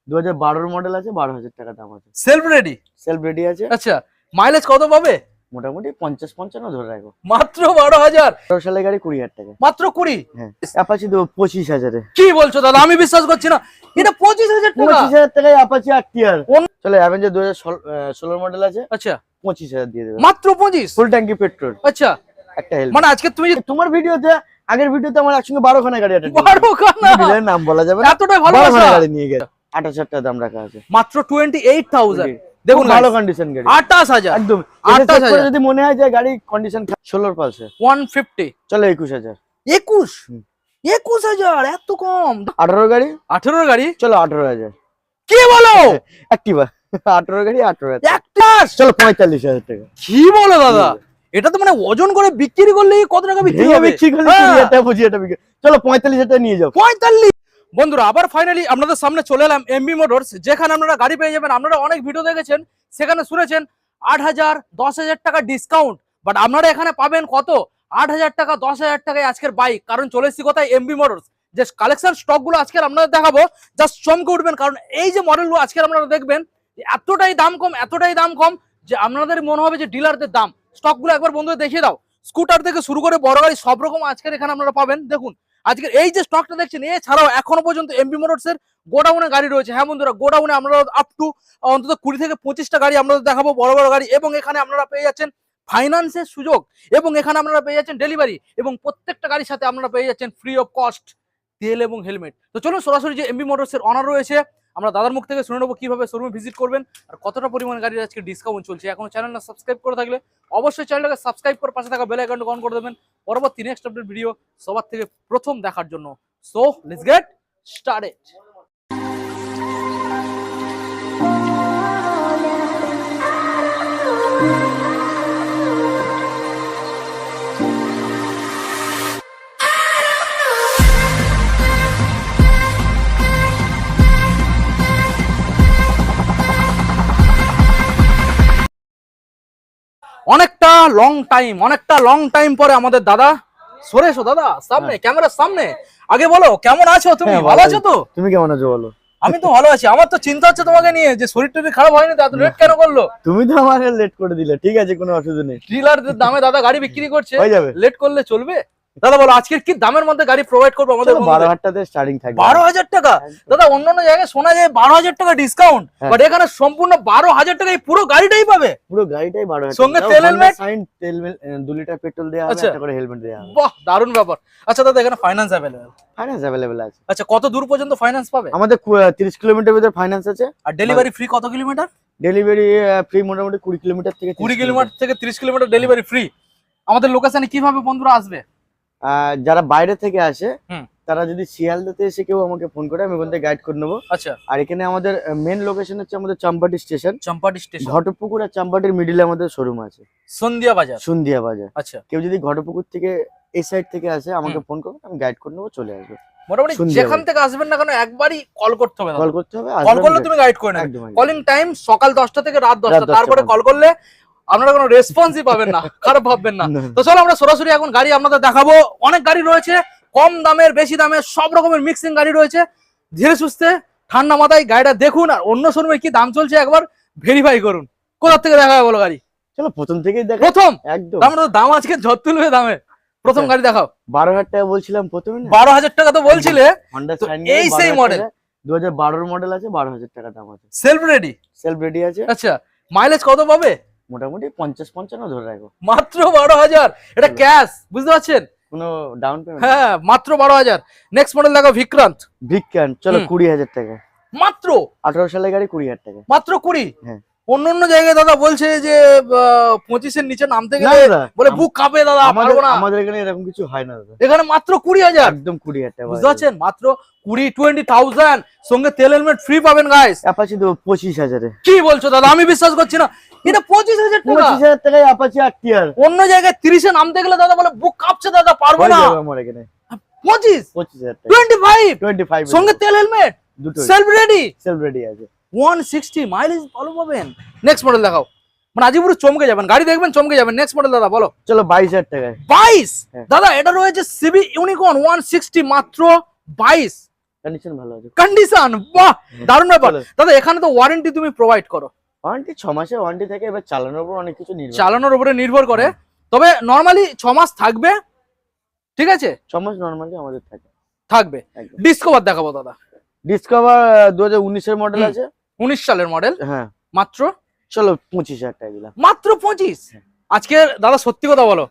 2012 model আছে, 12,000 টাকা দাম আছে। Self ready? সেলফ রেডি আছে। আচ্ছা, মাইলেজ কত পাবে? মোটামুটি 50-55 ধরে রাখো। মাত্র 12,000? 18 সালের গাড়ি 20,000 টাকা। মাত্র 20? হ্যাঁ, অ্যাপাচি দেবো 25,000 এ। কি বলছো দাদা, আমি বিশ্বাস করছি না, এটা 25,000 টাকা? 25,000 টাকায় অ্যাপাচি আরটিআর। চলো অ্যাভেঞ্জার 2016 মডেল আছে। আচ্ছা, 25,000 দিয়ে দেবে। মাত্র 25? ফুল ট্যাঙ্কি পেট্রোল। আচ্ছা, একটা হেলমেট। মানে আজকে তুমি তোমার ভিডিওতে, আগের ভিডিওতে আমার একসঙ্গে 12 খানা গাড়ি অ্যাটেন্ড 12 খানা? ডিলারের নাম বলা যাবে না, এতটাই 12 ভালোবাসা? খানা গাড়ি নিয়ে গেছে। 28,000 টাকা দাম রাখা আছে। মাত্র 28,000? দেখুন ভালো কন্ডিশন গাড়ি। 28,000? একদম। 28,000 যদি মনে হয় যে গাড়ি কন্ডিশন 16 পালসে 150? চলো 21,000। 21,000? এত কম? 18 গাড়ি? 18 গাড়ি? চলো 18,000। কি বলো? অ্যাক্টিভা 18 গাড়ি 18,000। একটা? চলো 45,000 টাকা। কি বলো দাদা, এটা তো মানে ওজন করে বিক্রি করলে কত টাকা বিক্রি হবে? বিক্রি করলে 20,000 টাকা বিক্রি। চলো 45,000 টাকা নিয়ে যাও। 45? বন্ধুরা, আবার ফাইনালি আপনাদের সামনে চলে এলাম এমবি মোটরস, যেখানে আপনারা গাড়ি পেয়ে যাবেন। আপনারা অনেক ভিডিও দেখেছেন, সেখানে শুনেছেন 8,000 10,000 টাকা ডিসকাউন্ট, বাট আপনারা এখানে পাবেন কত? 8,000 টাকা 10,000 টাকায় আজকের বাইক। কারণ চলে এসেছি কোথায়? MB motors. যে কালেকশন স্টক গুলো আজকে আপনাদের দেখাবো, জাস্ট চমকে উঠবেন। কারণ এই যে মডেলগুলো আজকে আপনারা দেখবেন, এতটাই দাম কম, এতটাই দাম কম যে আপনাদের মনে হবে যে ডিলারদের দাম। স্টক গুলো একবার বন্ধুদের দেখিয়ে দাও। স্কুটার থেকে শুরু করে বড় গাড়ি সব রকম আজকের এখানে আপনারা পাবেন। দেখুন আজকের এই যে স্টকটা দেখছেন, এছাড়াও এখনো পর্যন্ত এমবি মোটরস এর গোডাউনে গাড়ি রয়েছে। হ্যাঁ বন্ধুরা, গোডাউনে আমরা আপ টু অন্তত 20 থেকে 25টা গাড়ি আপনাদের দেখাবো, বড় বড় গাড়ি। এবং এখানে আপনারা পেয়ে যাচ্ছেন ফাইন্যান্সের সুযোগ, এবং এখানে আপনারা পেয়ে যাচ্ছেন ডেলিভারি, এবং প্রত্যেকটা গাড়ির সাথে আপনারা পেয়ে যাচ্ছেন ফ্রি অফ কস্ট তেল এবং হেলমেট। তো চলুন সরাসরি যে এমবি মোটরস এর অনার রয়েছে, আমরা দাদার মুখ থেকে শুনে নেবো কিভাবে শোরুমে ভিজিট করবেন আর কতটা পরিমাণ গাড়ির আজকে ডিসকাউন্ট চলছে। এখনো চ্যানেলটা সাবস্ক্রাইব করে থাকলে অবশ্যই চ্যানেলটাকে সাবস্ক্রাইব করে পাশে থাকা বেল আইকনটা অন করে দেবেন পরবর্তী নেক্সট আপডেট ভিডিও সবার থেকে প্রথম দেখার জন্য। So let's get started. অনেকটা লং টাইম পরে আমাদের দাদা সরে এসো। দাদা সামনে, ক্যামেরার সামনে। আগে বলো কেমন আছো তুমি? ভালো আছো তো? তুমি কেমন আছো বলো? আমি তো ভালো আছি। আমার তো চিন্তা হচ্ছে তোমাকে নিয়ে, যে শরীর টরীর খারাপ হয়নি তো? এত লেট কেন করলো? তুমি তো আমাকে লেট করে দিলে। ঠিক আছে, কোনো অসুবিধা নেই। ডিলারদের দামে দাদা গাড়ি বিক্রি করছে, হয়ে যাবে। লেট করলে চলবে? দাদা বলো আজকে কি দামের মধ্যে গাড়ি প্রোভাইড করবো আমাদের? 12,000 টাকা স্টার্টিং থাকবে। 12,000 টাকা? দাদা অন্যান্য জায়গায় শোনা যায় 12,000 টাকা ডিসকাউন্ট, বাট এখানে সম্পূর্ণ 12,000 টাকায় পুরো গাড়িটাই পাবে। পুরো গাড়িটাই 12,000 সঙ্গে তেল হেলমেট, 2 লিটার পেট্রোল দেওয়া হবে, একটা করে হেলমেট দেওয়া হবে। বাহ দারুণ ব্যাপার। আচ্ছা দাদা, এখানে ফাইন্যান্স অ্যাভেলেবল? ফাইন্যান্স अवेलेबल আছে। আচ্ছা, কত দূর পর্যন্ত ফাইন্যান্স পাবে? আমাদের 30 কিলোমিটার ভিতরে ফাইন্যান্স আছে। আর ডেলিভারি ফ্রি কত কিলোমিটার? ডেলিভারি ফ্রি মোটামুটি 20 কিলোমিটার থেকে 20 কিলোমিটার থেকে 30 কিলোমিটার ডেলিভারি ফ্রি। আমাদের লোকেশনে কিভাবে বন্ধুরা আসবে? যারা বাইরে থেকে আসে হুম। তারা যদি শিয়ালদাতে এসে কেউ আমাকে ফোন করে, আমি ওখান থেকে গাইড করে নেবো। আচ্ছা, আর এখানে আমাদের মেন লোকেশন হচ্ছে আমাদের চম্পাটি স্টেশন। চম্পাটি স্টেশন, ঘটপুকুর আর চম্পাটির মিডিলে আমাদের শোরুম আছে, সন্ধিয়া বাজার। সন্ধিয়া বাজার। আচ্ছা, কেউ যদি ঘটপুকুর থেকে এই সাইড থেকে আসে আমাকে ফোন করবে, আমি গাইড করে নেবো, চলে আসবে। মোটামুটি সন্ধিয়া যেখান থেকে আসবেন না কেন একবারই কল করতে হবে। কল করতে হবে, কল করলে তুমি গাইড করে নেবে। একদম। কলিং টাইম সকাল 10টা থেকে রাত 10টা, রাত 10টা তারপরে কল করলে আপনারা কোনো রেসপন্সই পাবেন না, খারাপ ভাববেন না। তো চলো আমরা সরাসরি এখন গাড়ি আপনাদের দেখাবো। অনেক গাড়ি রয়েছে, কম দামের বেশি দামের সব রকমের মিক্সিং গাড়ি রয়েছে। ধীরে সুস্থে ঠান্ডা মাথায় গাড়িটা দেখুন, আর অন্য শোরুমে কি দাম চলছে একবার ভেরিফাই করুন। কোথা থেকে দেখা হয় বলো গাড়ি? চলো প্রথম থেকেই দেখো। প্রথম একদম দাম আজকে ঝড় তুলবে দামে। প্রথম গাড়ি দেখাও। 12,000 টাকা বলছিলাম প্রথমে না? 12,000 টাকা তো বলছিলে। হন্ডা তো সাইন এই সেই মডেল 2012 মডেল আছে, 12,000 টাকা দাম আছে। Self ready? সেলফ রেডি আছে। আচ্ছা, মাইলেজ কত পাবে? মোটামুটি 50-55 ধরে রাখো। মাত্র 12,000? এটা ক্যাশ, বুঝতে পারছেন? কোনো ডাউন পেমেন্ট? হ্যাঁ, মাত্র 12,000। নেক্সট মডেল দেখো, বিক্রান্ত। বিজ্ঞান চলো 20,000 টাকা। মাত্র 18 সালের গাড়ি 20,000 টাকা। মাত্র 20? হ্যাঁ। অন্য জায়গায় দাদা বলছে যে 25-এর নিচে নামতে না গেলে দাদা, বলে বুক কাঁপে দাদা, পারবো না। আমাদের এখানে এরকম কিছু হয় না দাদা। এখানে মাত্র 20,000? একদম 20,000 টাকা। বুঝতে পারছেন? মাত্র 20,000 সঙ্গে তেল হেলমেট ফ্রি পাবেন গাইস। অ্যাপাচি দেবো 25,000 এ। কি বলছো দাদা, আমি বিশ্বাস করছি না, এটা 25,000 টাকা? 25,000 টাকায় অ্যাপাচি আরটিআর। অন্য জায়গায় 30-এ নামতে গেলে দাদা বলে বুক কাঁপছে দাদা, পারবো না। আমার এখানে 25,000 টাকা। 25 সঙ্গে তেল হেলমেট, দুটো সেলফ রেডি। সেলফ রেডি আছে। 160 মাইলেজ ভালো পাবেন। নেক্সট মডেল দেখাও, মানে আজকে পুরো চমকে যাবেন, গাড়ি দেখবেন চমকে যাবেন। নেক্সট মডেল দাদা বলো। চলো 22,000 টাকায়। 22? হ্যাঁ। দাদা এটা রয়েছে সিবি ইউনিকর্ন 160 মাত্র 22। কন্ডিশন ভালো আছে। কন্ডিশন, বাহ দারুণ ব্যাপার। চলো। দাদা এখানে তো ওয়ারেন্টি তুমি প্রোভাইড করো? ওয়ারেন্টি 6 মাসের ওয়ারেন্টি থাকে, এবার চালানোর উপর অনেক কিছু নির্ভর করে। চালানোর উপরে নির্ভর করে, তবে নরমালি 6 মাস থাকবে, ঠিক আছে? 6 মাস নরমালি আমাদের থাকে। থাকবে। একদম। ডিসকভার দেখাবো দাদা। ডিসকভার 2019 এর মডেল আছে। 19 সালের মডেল, হ্যাঁ মাত্র চলো 25,000 টাকা দিলাম। মাত্র 25? আজকে দাদা সত্যি কথা বলো,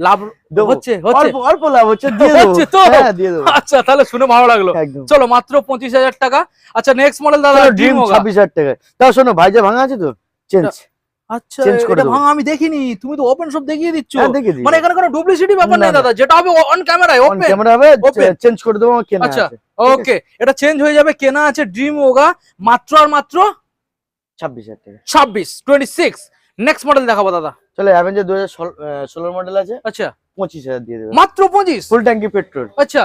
লাভ দেবো। হচ্ছে? হচ্ছে? অল্প অল্প লাভ হচ্ছে, দিয়ে দেবো। হচ্ছে তো? হ্যাঁ দিয়ে দেবো আচ্ছা তাহলে শুনে ভালো লাগলো। একদম। চলো মাত্র 25,000 টাকা। আচ্ছা নেক্সট মডেল দাদা, চলো ড্রিম ড্রিম হোগা। 26,000 টাকা। তাও শোনো ভাইজা ভাঙা আছে তো, চেঞ্জ। আচ্ছা change করে এটা দেবো। ভাঙা আমি দেখিনি, তুমি তো ওপেন সব দেখিয়ে দিচ্ছ। হ্যাঁ দেখে দিই। মানে এখানে কোনো ডুপ্লিসিটি ব্যাপার না, নেই না। দাদা, যেটা হবে অন ক্যামেরায় অন ওপেন। ক্যামেরা হবে, Open। চেঞ্জ করে দেবো, কেনা আচ্ছা আছে। ওকে, এটা চেঞ্জ হয়ে যাবে, কেনা আছে ড্রিম হোগা, মাত্র আর মাত্র 26,000 টাকা। 26। নেক্সট মডেল দেখাবো দাদা। চলো অ্যাভেঞ্জার 2016 মডেল আছে, আচ্ছা 25,000 দিয়ে দেবে। মাত্র 25? ফুল ট্যাঙ্কি পেট্রোল, আচ্ছা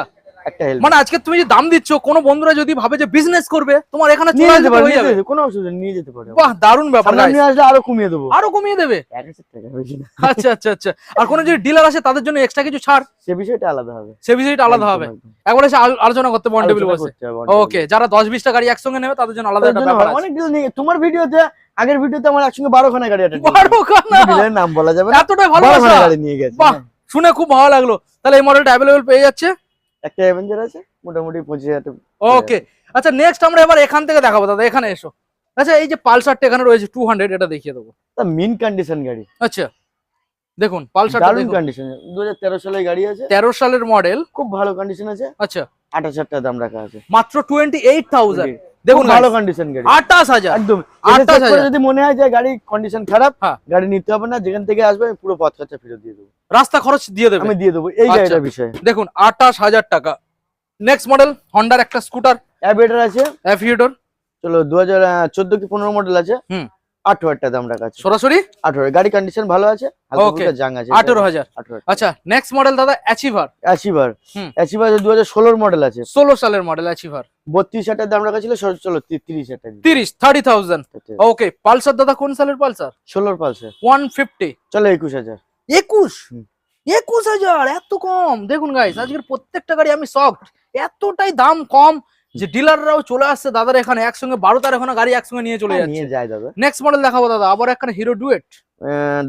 একটা হেলমেট। মানে আজকে তুমি যে দাম দিচ্ছ, কোনো বন্ধুরা যদি ভাবে যে বিজনেস করবে, তোমার এখানে নিয়ে চলে যেতে আসবে, পারে, হয়ে যাবে। কোনো অসুবিধা নেই, নিয়ে যেতে পারে। বাহ দারুণ ব্যাপার সামনে guys। নিয়ে আসলে আরো কমিয়ে দেবো। আরো কমিয়ে দেবে? 1,000 টাকা বেশি না। আচ্ছা আচ্ছা আচ্ছা। আর কোনো যদি ডিলার আসে তাদের জন্য এক্সট্রা কিছু ছাড়, সে বিষয়টা আলাদা হবে। সে বিষয়টা আলাদা একদম, হবে। একদম। একবার এসে আলোচনা করতে বন টেবিল আলোচনা বসে। করতে হবে, on table। ওকে, যারা 10-20টা গাড়ি একসঙ্গে নেবে তাদের জন্য আলাদা তার একটা জন্য ব্যাপার আছে। অনেক ডিল নিয়ে, তোমার ভিডিওতে, আগের ভিডিওতে আমার একসঙ্গে 12 খানা গাড়ি অ্যাটেন্ড করেছে। 12 খানা? ডিলারের নাম বলা যাবে না, এতটাই 12 ভালোবাসা? খানা গাড়ি নিয়ে গেছে। বাহ শুনে খুব ভালো লাগলো। তাহলে এই মডেলটা অ্যাভেলেবল পেয়ে যাচ্ছে। একটা অ্যাভেঞ্জার আছে, মোটামুটি 25,000 টাকা। ওকে আচ্ছা নেক্সট আমরা এবার এখান থেকে দেখাবো দাদা, এখানে এসো। আচ্ছা এই যে পালসারটা এখানে রয়েছে 200, এটা দেখিয়ে দেবো। তা মিন কন্ডিশন গাড়ি, আচ্ছা দেখুন পালসারটা দারুণ দেখুন, কন্ডিশন, 2013 সালের গাড়ি আছে, 13 সালের মডেল। খুব ভালো কন্ডিশন আছে। আচ্ছা 28,000 টাকা দাম রাখা আছে। মাত্র 28,000। দেখুন খুব ভালো guys, কন্ডিশন গাড়ি, 28,000। একদম। 28,000 28,000 যদি মনে হয় যে গাড়ি কন্ডিশন খারাপ, হ্যাঁ। গাড়ি নিতে হবে না, যেখান থেকে আসবে আমি পুরো পথ খরচা ফেরত দিয়ে দেবো। রাস্তা খরচ দিয়ে দেবে, আমি দিয়ে দেবো, এই আচ্ছা। গাড়িটার বিষয়ে। দেখুন 28,000 টাকা। নেক্সট মডেল হন্ডার একটা স্কুটার অ্যাভিয়েটর আছে, অ্যাফিয়েটর, চলো 2014 কি 15 মডেল আছে, হুম। 18,000 টাকা দাম রাখা আছে। সরাসরি 18, গাড়ি কন্ডিশন ভালো আছে, হালকা Okay. ফুলকা জাং আছে। 18,000। 18,000। আচ্ছা নেক্সট মডেল দাদা অ্যাচিভার, অ্যাচিভার, হুম। অ্যাচিভার 2016 মডেল আছে, 16 সালের মডেল অ্যাচিভার, 32,000 টাকা দাম রাখা ছিল, চলো 30,000 টাকা দিই। 30,000। ওকে পালসার দাদা কোন সালের পালসার? 16 পালসার, 150। চলো 21,000। 21? হুম। 21,000 এত কম? দেখুন গাইস আজকের প্রত্যেকটা গাড়ি আমি শকড, এতটাই দাম কম যে ডিলাররাও চলে আসছে দাদার এখানে, একসঙ্গে 12-13 গাড়ি একসঙ্গে নিয়ে চলে যাচ্ছে। নিয়ে যায় দাদা। নেক্সট মডেল দেখাবো দাদা, আবার একটা হিরো ডুয়েট,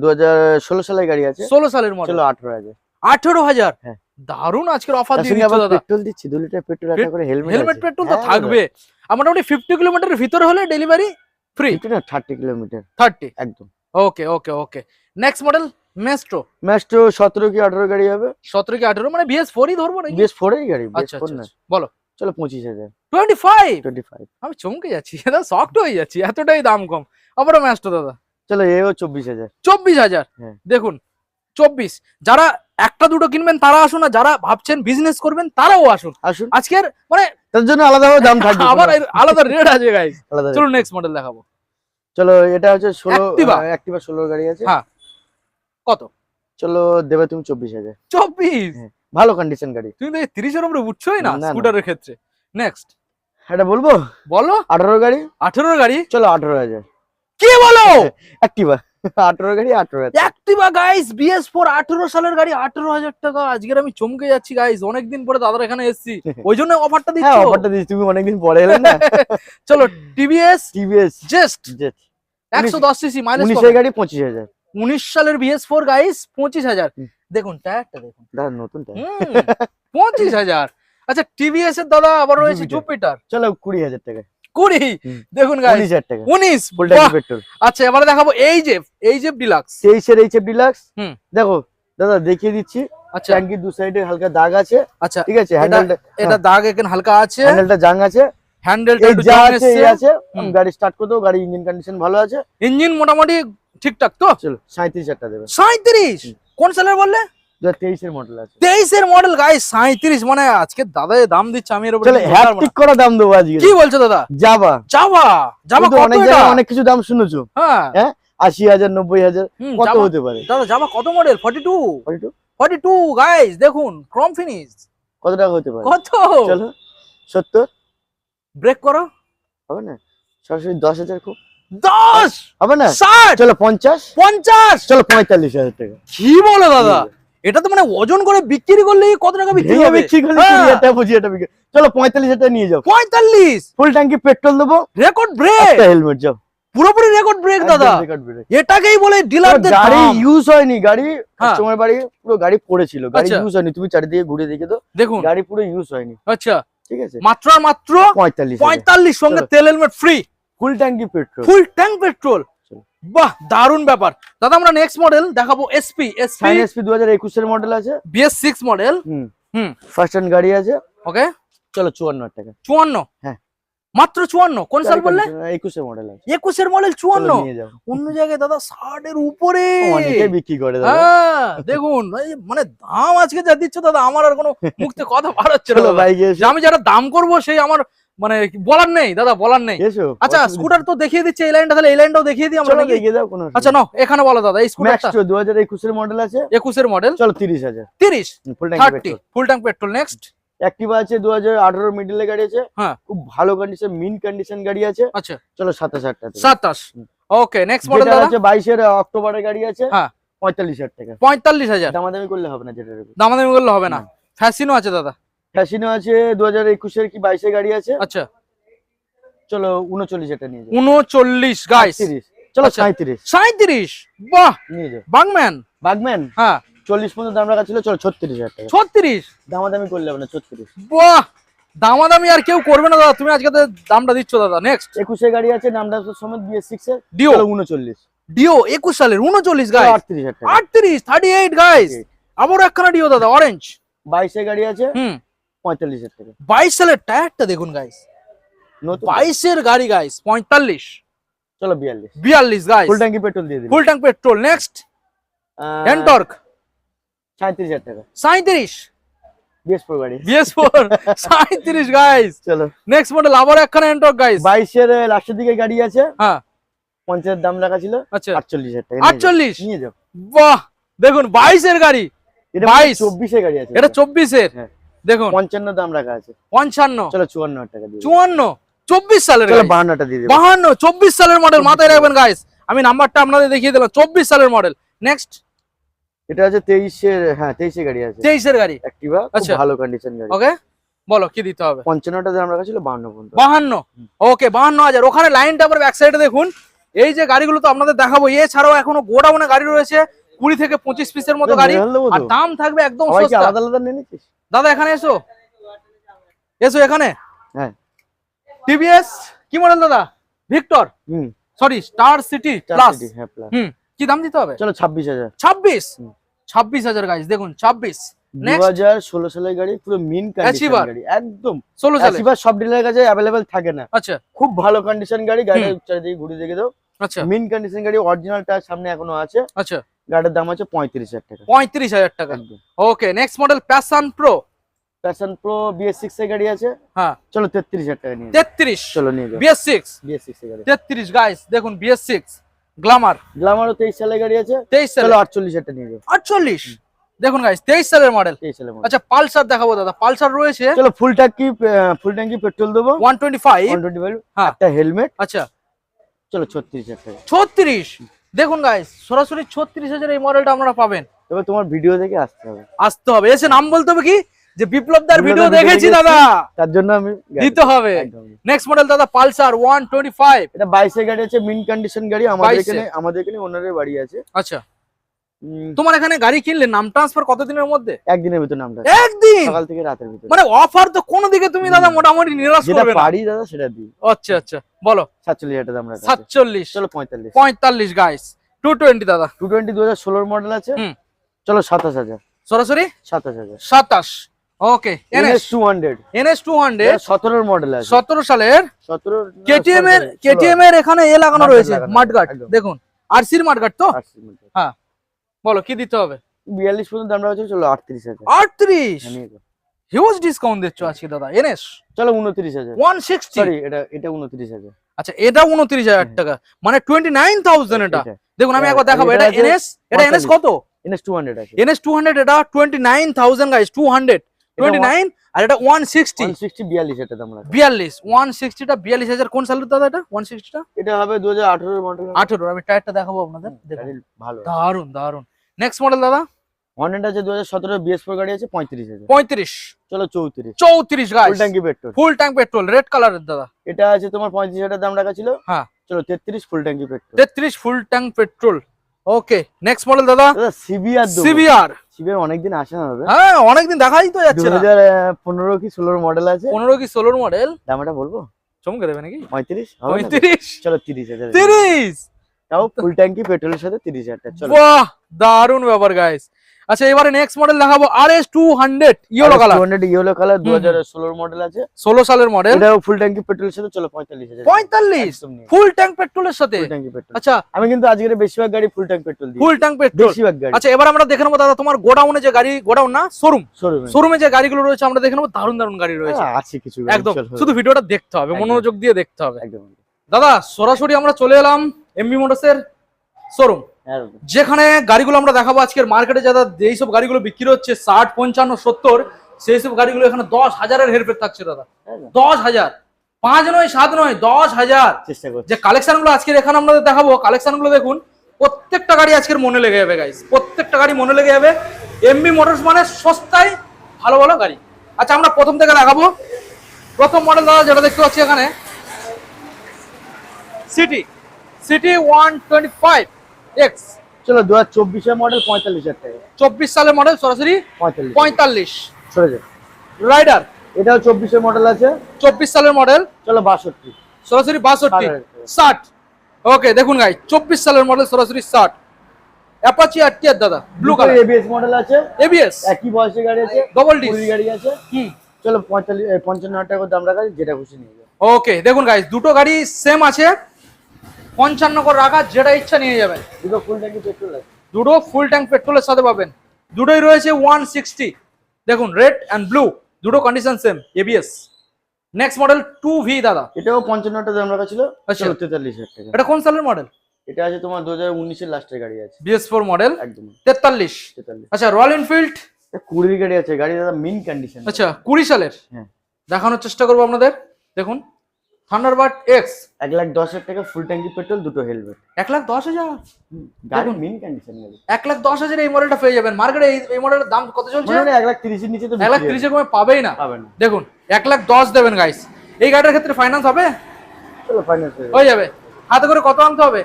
2016 সালের গাড়ি আছে, 16 সালের মডেল, চলো 18,000। 18,000। হ্যাঁ। দারুণ আজকের অফার তার দিয়ে সঙ্গে দিচ্ছ আবার দাদা। পেট্রোল দিচ্ছি, 2 লিটার পেট্রোল একটা করে, হেলমেট হেলমেট পেট্রোল তো হ্যাঁ, থাকবে। আর মোটামুটি 50 কিলোমিটারের ভিতরে হলে ডেলিভারি ফ্রি। 30 কিলোমিটার 30। একদম। ওকে ওকে ওকে। নেক্সট মডেল মেস্ট্রো, ম্যাস্ট্রো 17 কি 18 গাড়ি হবে, 17 কি 18, মানে BS4 ই ধরবো নাকি? BS4 এর গাড়ি, আচ্ছা BS4 আচ্ছা না। আচ্ছা, বলো। চলো 25,000। 25? 25, আমি চমকে যাচ্ছি, দাদা শকড হয়ে যাচ্ছি, এতটাই দাম কম। আবারও মেস্ট্রো দাদা চলো এও 24,000। 24,000। হ্যাঁ। দেখুন 24। যারা একটা দুটো কিনবেন তারা আসুন, না যারা ভাবছেন বিজনেস করবেন তারাও আসুন। আসুন, আজকের মানে তার জন্য আলাদাভাবে দাম থাকবে, আবার এর আলাদা রেট আছে গাইস। আলাদা চলো নেক্সট মডেল দেখাবো। চলো এটা হচ্ছে 16, Activa। অ্যাক্টিভা 16 গাড়ি আছে, হ্যাঁ। কত? চলো দেবে তুমি 24,000। 24? হ্যাঁ। ভালো কন্ডিশন গাড়ি। তুমি তো 30 এর উপরে উঠছোই না না, না। স্কুটারের ক্ষেত্রে। নেক্সট এটা বলবো, বলো। 18 গাড়ি, 18 গাড়ি? চলো 18,000। কি বলো? অ্যাক্টিভা 18 গাড়ি 18,000। অ্যাক্টিভা গাইস BS4 18 সালের গাড়ি, 18,000 টাকা। আজকের আমি চমকে যাচ্ছি গাইস, অনেকদিন পরে দাদার এখানে এসেছি, ওই জন্য অফারটা হ্যাঁ দিচ্ছ। অফারটা দিচ্ছি, তুমি অনেকদিন পরে এলে না। চলো TVS TVS just jet 110 CC mileage 19 এর গাড়ি 25,000। 19 সালের BS4 গাইস 25,000। হুম। দেখুন টায়ারটা দেখুন, দাদা নতুনটা, 25,000। আচ্ছা TVS এর দাদা আবার রয়েছে Jupiter। জুপিটার, চলো 20,000 টাকা। 20। হুম। দেখুন গাইস 19,000 টাকা 19। ফুল বাহ। ট্যাঙ্কি পেট্রোল। আচ্ছা এবারে দেখাবো এই যে ডিলাক্স। 23 এর এইচএফ ডিলাক্স। হুম। দেখো দাদা দেখিয়ে দিচ্ছি, আচ্ছা ট্যাঙ্কির দু সাইডে হালকা দাগ আছে, আচ্ছা ঠিক আছে, হ্যান্ডেলটা এটা দাগ এখানে হালকা আছে, হ্যান্ডেলটা জাং আছে, হ্যান্ডেলটা এই একটু যা জং আছে এই এসছে। আছে। হুম। আমি গাড়ি স্টার্ট করে দেবো, গাড়ি ইঞ্জিন কন্ডিশন ভালো আছে। ইঞ্জিন মোটামুটি ঠিকঠাক তো? চলো 37,000 টাকা দেবে। 37? হুম। কোন সালের বললে? 2023 এর মডেল আছে। 23 এর মডেল গাইস 37, মানে আজকে দাদা এ দাম দিচ্ছে, আমি এর উপরে চলো কিছু বলতে পারবো না। হ্যাপটিক করা দাম দেবো আজকে। কি বলছো দাদা? যাবা জাভা কিন্তু কত অনেক এটা? জায়গায় অনেক কিছু দাম শুনেছো, হ্যাঁ 80,000 90,000 হুম, কত Java- হতে পারে? দাদা জাভা কত মডেল? 42? 42 42 গাইস দেখুন ক্রোম ফিনিশ। কত টাকা হতে পারে? কত? চলো 70 ব্রেক করো। হবে না, সরাসরি 10,000 খুব 10 হবে না। 60 চলো 50 50? চলো 45,000 টাকা। কি বলো দাদা? এটা তো মানে ওজন করে বিক্রি করলেই কত টাকা বিক্রি ভেঙে হবে? বিক্রি করলে হ্যাঁ। 20,000 টাকা 25,000 টাকা বিক্রি। চলো 45,000 টাকা নিয়ে যাও। 45 ফুল ট্যাঙ্কি পেট্রোল দেবো, রেকর্ড ব্রেক, একটা হেলমেট যাও। পুরোপুরি রেকর্ড ব্রেক দাদা, এটাকেই বলে ডিলারদের গাড়ি দাম। ইউজ হয়নি, গাড়ি হ্যাঁ। কাস্টমার বাড়ি পুরো গাড়ি পড়েছিল, গাড়ি আচ্ছা। ইউজ হয়নি, তুমি চারিদিকে ঘুরে দেখে তো দেখুন গাড়ি পুরো ইউজ হয়নি। আচ্ছা, ঠিক আছে, মাত্র আর মাত্র 45,000 45 সঙ্গে চলো। তেল হেলমেট ফ্রি, ফুল ট্যাঙ্কি পেট্রোল। ফুল ট্যাঙ্ক পেট্রোল। চলো। বাহ, দারুণ ব্যাপার দাদা। আমরা নেক্সট মডেল দেখাবো এসপি সাইন এসপি 2021 এর মডেল আছে। BS6 model. হুম, ফার্স্ট হ্যান্ড গাড়ি আছে। ওকে, চলো 54,000 টাকা। 54? হ্যাঁ, মাত্র 54? কোন সাল বললে? 21 এর মডেল আছে। 21 এর মডেল 54? নিয়ে যাও। অন্য জায়গায় দাদা 60 এর উপরে অনেকে বিক্রি করে দাদা। হ্যাঁ, দেখুন এই মানে দাম আজকে যা দিচ্ছ দাদা, আমার আর কোনো মুখ থেকে কথা বার হচ্ছে না চলো দাদা। বাইকে এসো। যে আমি যারা দাম করবো সেই আমার মানে বলার নেই দাদা, বলার নেই। এসো। আচ্ছা, স্কুটার তো দেখিয়ে দিচ্ছে এই লাইনটা, তাহলে এই লাইনটাও দেখিয়ে দিই আমরা চলো নাকি? দেখিয়ে দাও কোনো। আচ্ছা নাও, এখানে বলো দাদা এই ম্যাক্স স্কুটারটা 2021 এর মডেল আছে। 21 এর মডেল। চলো 30,000। 30, ফুল ট্যাঙ্কি 30 পেট্রোল। ফুল ট্যাঙ্ক পেট্রোল। নেক্সট অ্যাক্টিভা আছে 2018 মিডলে গাড়ি আছে। হ্যাঁ। খুব ভালো কন্ডিশন, মিন কন্ডিশন গাড়ি আছে। আচ্ছা, চলো 27,000 টাকা। 27। ওকে, নেক্সট মডেল যেটা দাদা আছে 22 এর অক্টোবরের গাড়ি আছে। হ্যাঁ। 45,000 টাকা। 45,000 দামাদামি করলে হবে না, যেটা দামাদামি করলে হবে না। ফ্যাসিনো আছে দাদা। ফ্যাসিনো আছে 2021 এর কি 22 এর গাড়ি আছে। আচ্ছা, চলো 39,000 টাকা নিয়ে যাও। 39 গাইস। 38, চলো আচ্ছা। 37 37, বাহ, নিয়ে যাও। বাগম্যান। বাগম্যান হ্যাঁ, 40 পর্যন্ত দাম রাখা ছিল, চলো 36,000 টাকা। 36, দামাদামি করলে হবে না, 36। বাহ, দামাদামি আর কেউ করবে না দাদা, তুমি আজকে তো দামটা দিচ্ছ দাদা। নেক্সট 21 এর গাড়ি আছে, নামটা সমেত BS6 এর। ডিও, চলো 39, ডিও 21 সালের 39 চলো গাইস। 38,000 টাকা। 38, 38 গাইস। আবার একখানা ডিও দাদা, অরেঞ্জ। 22 এর গাড়ি আছে। 45,000 টাকা। 22 সালের টায়ারটা দেখুন গাইস, নতুন 22 এর গাড়ি গাইস। 45, চলো 42। 42 গাইস। ফুল ট্যাঙ্কি পেট্রোল দিয়ে দিন। ফুল ট্যাঙ্ক পেট্রোল। নেক্সট এনটর্ক 37,000 টাকা। 37, BS4 গাড়ি। BS4 37 guys. চলো নেক্সট মডেল আবার একখানা এনটর্ক গাইস। 22 এর লাস্টের দিকে গাড়ি আছে। হ্যাঁ, 50 দাম রাখা ছিল। আচ্ছা 48,000 টাকা। 48, নিয়ে যাও। বাহ, দেখুন 22 এর গাড়ি। এটা 22 24 এর গাড়ি আছে। এটা 24 এর। হ্যাঁ। দেখুন 55 দাম রাখা আছে। 55, চলো 54,000 টাকা দিয়ে দিন। 54, 24 সালের চলো গাইস। 52 টা দিয়ে দিন। 52, 24 সালের মডেল, মাথায় রাখবেন গাইস। আমি নাম্বারটা আপনাদের দেখিয়ে দিলাম, 24 সালের মডেল। নেক্সট এটা আছে 23 এর, হ্যাঁ 23 এর গাড়ি আছে। 23 এর গাড়ি। অ্যাক্টিভা, আচ্ছা। খুব ভালো কন্ডিশন গাড়ি। ওকে, বলো কি দিতে হবে? 55 টা দাম রাখা ছিল, 52 পর্যন্ত। 52, ওকে 52,000। ওখানে লাইনটা আবার ব্যাক সাইডে দেখুন। এই যে গাড়িগুলো তো আপনাদের দেখাবো, এছাড়াও এখনো গোডাউনে গাড়ি রয়েছে 20 থেকে 25 পিসের মতো গাড়ি, আর দাম থাকবে একদম সবাই কি সস্তা। আলাদা আলাদা নিয়ে নিচ্ছিস? দাদা এখানে এসো, এসো এখানে। হ্যাঁ। টিভিএস কি মডেল দাদা? ভিক্টর, হুম, সরি স্টার সিটি চার প্লাস। সিটি, হ্যাঁ প্লাস। কি দাম দিতে হবে? চলো 26,000। 26, হুম। 26,000 গাইস। দেখুন 26। নেক্সট 2016 সালের গাড়ি, পুরো মিন কন্ডিশন Achiever। গাড়ি একদম। 16 সালে। অ্যাচিভার সব ডিলারের কাছে अवेलेबल থাকে না। আচ্ছা খুব ভালো কন্ডিশন গাড়ি, গাড়ির চারিদিকে ঘুরে দেখে দাও। আচ্ছা মিন কন্ডিশন গাড়ি, অরিজিনাল টায়ার সামনে এখনো আছে। আচ্ছা, গাড়ির দাম আছে 35,000 টাকা। 35,000 টাকা। একদম। Okay, next model passion pro. Passion pro BS6 এর গাড়ি আছে। হ্যাঁ, চলো 33,000 টাকা নিয়ে যাও। 33, চলো নিয়ে যাও। BS6 BS6 এর গাড়ি। 33 গাইস। দেখুন BS6 গ্ল্যামার, গ্ল্যামারও 23 সালের গাড়ি আছে। 23 সালে। চলো 48,000 টাকা নিয়ে যাও। 48, দেখুন গাইস 23 সালের মডেল। 23 সালের মডেল। আচ্ছা, পালসার দেখাবো দাদা। পালসার রয়েছে চলো ফুল ট্যাঙ্কি পেট্রোল দেবো, 125। 125, হ্যাঁ। একটা হেলমেট। আচ্ছা, চলো 36,000 টাকা। 36, দেখুন গাইস সরাসরি 36,000 এই মডেলটা আপনারা পাবেন। তবে তোমার ভিডিও দেখে আসতে হবে। আসতে হবে, এসে নাম বলতে হবে কি যে বিপ্লবদার ভিডিও বিপ্লবদার দেখেছি video দাদা, তার জন্য আমি দিতে হবে। একদম। নেক্সট মডেল দাদা পালসার 125। এটা 22 এর গাড়ি আছে, মিন কন্ডিশন গাড়ি। 22 আমাদের এখানে ওনারের বাড়ি আছে। আচ্ছা, তোমার এখানে গাড়ি কিনলে নাম ট্রান্সফার কতদিনের মধ্যে? একদিনের ভিতর নামটা, একদিন, সকাল থেকে রাতের ভিতর। মানে অফার তো কোন দিকে তুমি দাদা মোটামুটি নিরাশ যেটা করবে না। পারি দাদা সেটা দিই। আচ্ছা আচ্ছা, বলো। 47,000 টাকা দাম রাখা আছে। 47, চলো 45। 45 গাইস। 220 দাদা। 220 2016 মডেল আছে। হুম। চলো 27,000। সরাসরি 27,000। 27। ওকে, NS 200, NS 200 17 এর মডেল আছে। 17 সালের। 17 KTM এর এখানে এ লাগানো মাঠগার্ড রয়েছে, লাগানো, মাঠগার্ড। একদম। দেখুন আরসির মাঠগার্ড তো। হ্যাঁ, বলো কি দিতে হবে? 42 পর্যন্ত দাম রাখা আছে। চলো 38,000। 38, হ্যাঁ, নিয়ে যাও। হিউজ ডিসকাউন্ট দিচ্ছ আজকে দাদা। NS চলো 29,000। 160, সরি, এটা 29,000। আচ্ছা এটা 29,000 টাকা, মানে 29,000 এটা। এটা। দেখুন আমি একবার দেখাবো। এটা এটা আছে NS, এটা NS 45 কত? NS 200 আছে। NS 200, এটা 29,000 গাইস। 200 29, আর এটা 160 160 42 এটা দাম রাখা। 42, 160 টা 42,000। কোন সালের দাদা এটা 160 টা? এটা হবে 2018 এর মডেল। 18। আমি টায়ারটা দেখাবো আপনাদের, দেখুন গাড়ি ভালো। দারুন দারুন। নেক্সট মডেল দাদা হর্নেট আছে 2017 BS4 গাড়ি আছে 35,000। 35, চলো 34। 34 ফুল গাইস, ট্যাঙ্কি পেট্রোল। ফুল ট্যাঙ্ক পেট্রোল, রেড কালারের দাদা। এটা আছে তোমার 35,000 দাম রাখা ছিল। হ্যাঁ, চলো 33 ফুল ট্যাঙ্কি petrol. 33 full tank petrol. Okay, next model দাদা। দাদা সিবিআর দেবো। সিবিআর, সিবিআর অনেকদিন আসা হবে। হ্যাঁ অনেকদিন দেখাই তো যাচ্ছে না। 2015 কি 16 মডেল আছে। 15 কি 16 মডেল। দামটা বলবো? চমকে দেবে নাকি? 35 হবে না? 35, চলো 30,000। 30। তাও ফুল ট্যাঙ্কি পেট্রোলের সাথে 30,000 টাকা। চলো বাহ, দারুণ ব্যাপার গাইস। আচ্ছা, এবারে নেক্সট মডেল দেখাবো RS 200 yellow colour. 200 yellow colour 2016 model আছে। 16 সালের মডেল। এটাও ফুল ট্যাঙ্কি পেট্রোলের সাথে। চলো 45,000। 45 ফুল ট্যাঙ্ক পেট্রোলের সাথে। ফুল ট্যাঙ্কি পেট্রোল। আচ্ছা, আমি কিন্তু আজকের বেশিরভাগ গাড়ি ফুল ট্যাঙ্ক পেট্রোল দিই। ফুল ট্যাঙ্ক পেট্রোল বেশিরভাগ গাড়ি। আচ্ছা, এবার আমরা দেখে নেবো দাদা তোমার গোডাউনে যে গাড়ি, গোডাউন না শোরুম, শোরুমে শোরুমে যে গাড়িগুলো রয়েছে আমরা দেখে নেবো। দারুণ দারুণ গাড়ি রয়েছে আছে কিছু গাড়ি। একদম। চলো। শুধু ভিডিওটা দেখতে হবে, একদম। মনোযোগ দিয়ে দেখতে হবে একদম। দাদা। সরাসরি আমরা চলে এলাম এমবি মোটরসের শোরুম, একদম। যেখানে গাড়িগুলো আমরা দেখাবো আজকের মার্কেটে যারা যেই সব গাড়িগুলো বিক্রি হচ্ছে 60, 55, 70, সেই সব গাড়িগুলো এখানে 10,000-এর হেরফের থাকছে দাদা। 10,000, 5 নয় 7 নয় 10,000। চেষ্টা করছি। যে কালেকশন গুলো আজকের এখানে আমরা দেখাবো, কালেকশন গুলো দেখুন, প্রত্যেকটা গাড়ি আজকের মনে লেগে যাবে গাইস, প্রত্যেকটা গাড়ি মনে লেগে যাবে। এমবি মোটরস মানে সস্তায় ভালো ভালো গাড়ি। আচ্ছা, আমরা প্রথম থেকে দেখাবো। প্রথম মডেল দাদা যেটা দেখতে পাচ্ছি এখানে, সিটি 125X। চলো 2024 এর মডেল 45,000 টাকা। 24 সালের মডেল, সরাসরি 45। চলে যাবে। রাইডার এটাও 24 এর মডেল আছে। 24 সালের মডেল, চলো 62। সরাসরি 62, 60। ওকে, দেখুন গাই 24 সালের মডেল, সরাসরি 60। অ্যাপাচি আরটিআর দাদা, ব্লু কালার। এবিএস মডেল আছে। এবিএস, একই বয়সের গাড়ি আছে। ডবল ডিস গাড়ি আছে। চলো 55,000 টাকা দাম রাখা আছে, যেটা খুশি নিয়ে যাবে। ওকে, দেখুন গাইস দুটো গাড়ি সেম আছে, 55 করে রাখা, যেটা ইচ্ছা নিয়ে যাবেন। দুটো ফুল ট্যাঙ্কি পেট্রোল আছে। দুটো ফুল ট্যাঙ্ক পেট্রোলের সাথে পাবেন। দুটোই রয়েছে 160। দেখুন, রেড এন্ড ব্লু, দুটো condition same, ABS. Next model 2V দাদা। এটাও 55 টাকা দাম রাখা ছিল। আচ্ছা, চলো 43,000 টাকা। এটা কোন সালের মডেল? এটা আছে তোমার 2019 এর লাস্টের গাড়ি আছে। BS4 মডেল, একদম 43। আচ্ছা, রয়্যাল এনফিল্ড 20 গাড়ি আছে। গাড়ি দাদা মিন কন্ডিশন। আচ্ছা, 20 সালের। হ্যাঁ, দেখানোর চেষ্টা করবো আপনাদের। দেখুন, থান্ডারবার্ড X 1,10,000 টাকা ফুল ট্যাঙ্কি পেট্রোল, দুটো হেলমেট। 1,10,000 গাড়ি মিন কন্ডিশন গাড়ি। 1,10,000 এই মডেলটা পেয়ে যাবেন মার্কেটে। এই মডেলের দাম কত চলছে? মানে 1,30,000 এর নিচে তো 1,30,000 কমে পাবেই না। পাবেন না। দেখুন, 1,10,000 দেবেন গাইস। এই গাড়ির ক্ষেত্রে ফাইন্যান্স হবে? চলো ফাইনান্স হয়ে যাবে। হাতে করে কত আনতে হবে?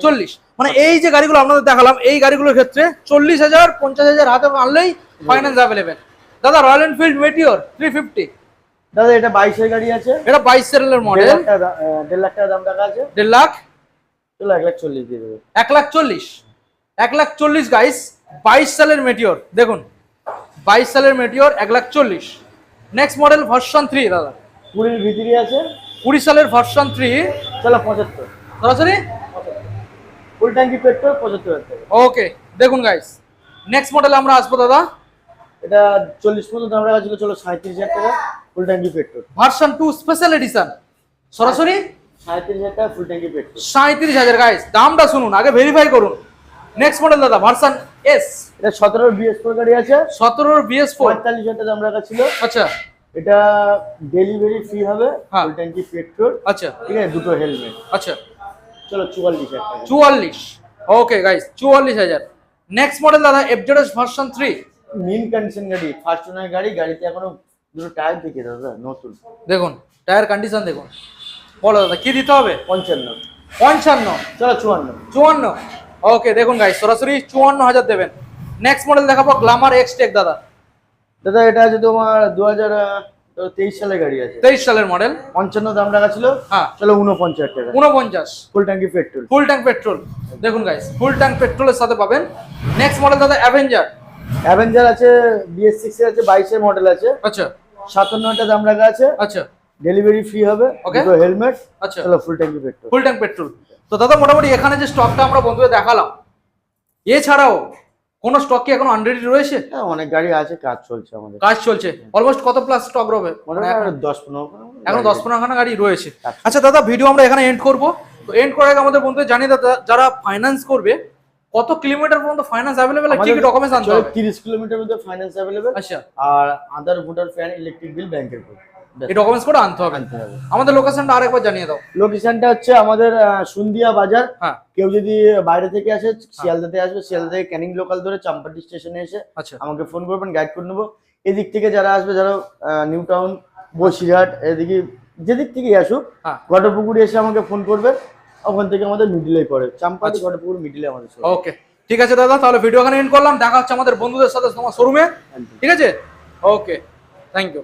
40। মানে এই যে গাড়িগুলো আপনাদের দেখালাম, এই গাড়িগুলোর ক্ষেত্রে 40,000, 50,000 হাতে আনলেই ফাইন্যান্স অ্যাভেলেবেল। দাদা, রয়্যাল এনফিল্ড মেটিওর 350 দাদা, এটা 22 এর গাড়ি আছে। এটা 22 সালের মডেল। 1.5 লাখ টাকা দাম রাখা আছে। 1.5 লাখ। চলো 1,40,000 দিয়ে দেবো। 1,40,000, 1,40,000 গাইস। 22 সালের মেটিওর, দেখুন 22 সালের মেটিওর, 1,40,000। নেক্সট মডেল ভার্সন 3 দাদা, 20 এর ভিতরে আছে। 20 সালের ভার্সন 3। চলো 75। সরাসরি ফুল ট্যাঙ্কি পেট্রোল 75,000 টাকা। ওকে, দেখুন গাইস নেক্সট মডেল আমরা আসবো দাদা। এটা 40 পর্যন্ত দাম রাখা ছিল। চলো 37,000 টাকা ফুল ট্যাঙ্কি পেট্রোল। ভার্সন 2 স্পেশাল এডিশন, সরাসরি 37,000 টাকা ফুল ট্যাঙ্কি পেট্রোল। 37,000 গাইস। দামটা শুনুন, আগে ভেরিফাই করুন। নেক্সট মডেল দাদা, ভার্সন S। এটা 17 BS4 গাড়ি আছে। 17 BS4, 45,000 টাকা দাম রাখা ছিল। আচ্ছা এটা ডেলিভারি ফ্রি হবে। হ্যাঁ। ফুল ট্যাঙ্কি পেট্রোল, আচ্ছা ঠিক আছে, দুটো হেলমেট। আচ্ছা। চলো 44,000 টাকা। 44। Okay guys, 44,000। নেক্সট মডেল দাদা, FZS ভার্সন 3। মিন কন্ডিশন গাড়ি, ফার্স্ট ওনার গাড়ি। গাড়িতে এখনো দুটো টায়ার দিকে দাদা নতুন। দেখুন টায়ার কন্ডিশন দেখুন। বলো দাদা, কি দিতে হবে? 55। 55। চলো 54। 54। ওকে, দেখুন গাইস, সরাসরি 54,000 দেবেন। নেক্সট মডেল দেখাবো গ্ল্যামার এক্সটেক দাদা। দাদা, এটা আছে তোমার 2023 সালের গাড়ি আছে। 23 সালের মডেল। 55 দাম রাখা ছিল। হ্যাঁ, চলো 49,000 টাকা 49। ফুল ট্যাঙ্কি পেট্রোল। ফুল ট্যাঙ্ক পেট্রোল, দেখুন গাইস ফুল ট্যাঙ্ক পেট্রোলের সাথে পাবেন। নেক্সট মডেল দাদা, অ্যাভেঞ্জার। অ্যাভেঞ্জার আছে, BS6 এর আছে, 22 এর মডেল আছে। আচ্ছা 57 টা দাম রাখা আছে। আচ্ছা। ডেলিভারি ফ্রি হবে, Okay. দুটো হেলমেট। আচ্ছা, চলো ফুল ট্যাঙ্কি পেট্রোল। ফুল ট্যাঙ্ক পেট্রোল। তো দাদা, মোটামুটি এখানে যে স্টকটা আমরা বন্ধুদের দেখালাম, এছাড়াও কোন স্টক কি এখন আনরেডি রয়েছে? হ্যাঁ, অনেক গাড়ি আছে, কাজ চলছে আমাদের। কাজ চলছে। অলমোস্ট কত প্লাস স্টক রবে? মানে এখন 10-15 এখন 10-15 খানা গাড়ি রয়েছে। আচ্ছা দাদা, ভিডিও আমরা এখানে এন্ড করব। তো এন্ড করার আগে আমাদের বন্ধুদের জানিয়ে দাদা, যারা ফাইন্যান্স করবে কত কিলোমিটার পর্যন্ত ফাইন্যান্স अवेलेबल, কি কি ডকুমেন্টস আনতে হবে? 30 কিলোমিটার মধ্যে ফাইন্যান্স अवेलेबल। আচ্ছা। আর আদার ভোটার ফ্যান ইলেকট্রিক বিল ব্যাংকের উপর। এই ডকুমেন্টস করে আনতে হবে। আনতে হবে। আমাদের লোকেশনটা আরেকবার জানিয়ে দাও। লোকেশনটা হচ্ছে আমাদের সুন্দিয়া বাজার। হ্যাঁ। কেউ যদি বাইরে থেকে আসে শিয়ালদাতে আসবে, শিয়ালদা থেকে ক্যানিং লোকাল ধরে চাম্পাটি স্টেশনে এসে আচ্ছা আমাকে ফোন করবেন, গাইড করে নেবো। এদিক থেকে যারা আসবে, যারা নিউ টাউন, বসিরহাট, এদিকে যেদিক থেকেই আসুক, হ্যাঁ। ঘটপুকুরে এসে আমাকে ফোন করবে। ওখান থেকে আমাদের মিডিলেই পড়ে, চাম্পাটি আচ্ছা। ঘটপুকুর মিডিলে আমাদের showroom। ওকে, ঠিক আছে দাদা, তাহলে ভিডিও এখানে এন্ড করলাম। দেখা হচ্ছে আমাদের বন্ধুদের সাথে তোমার শোরুমে। ঠিক আছে, ওকে, থ্যাংক ইউ।